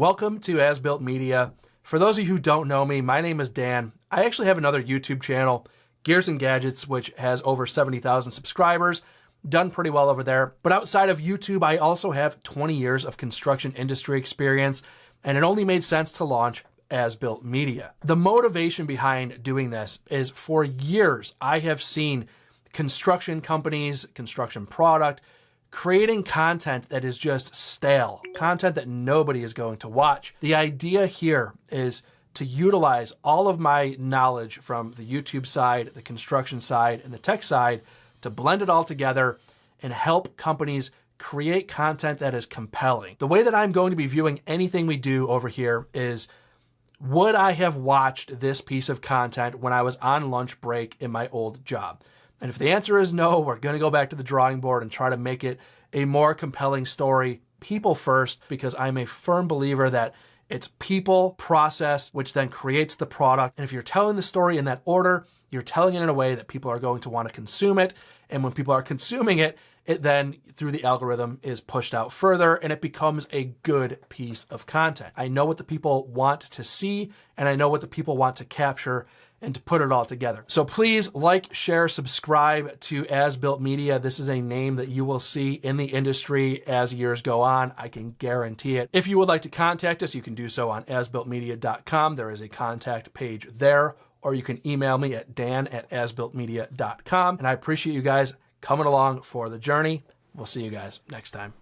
Welcome to asBUILT Media. For those of you who don't know me, my name is Dan. I actually have another YouTube channel, Gears and Gadgets, which has over 70,000 subscribers. Done pretty well over there. But outside of YouTube, I also have 20 years of construction industry experience, and it only made sense to launch asBUILT Media. The motivation behind doing this is for years I have seen construction companies, construction product, creating content that is just stale, content that nobody is going to watch. The idea here is to utilize all of my knowledge from the YouTube side, the construction side, and the tech side to blend it all together and help companies create content that is compelling. The way that I'm going to be viewing anything we do over here is, would I have watched this piece of content when I was on lunch break in my old job? And if the answer is no, we're going to go back to the drawing board and try to make it a more compelling story, people first, because I'm a firm believer that it's people, process, which then creates the product. And if you're telling the story in that order, you're telling it in a way that people are going to want to consume it. And when people are consuming it, it then, through the algorithm, is pushed out further and it becomes a good piece of content. I know what the people want to see, and I know what the people want to capture and to put it all together. So please like, share, subscribe to asBUILT Media. This is a name that you will see in the industry as years go on. I can guarantee it. If you would like to contact us, you can do so on asbuiltmedia.com. There is a contact page there, or you can email me at dan@asbuiltmedia.com. And I appreciate you guys coming along for the journey. We'll see you guys next time.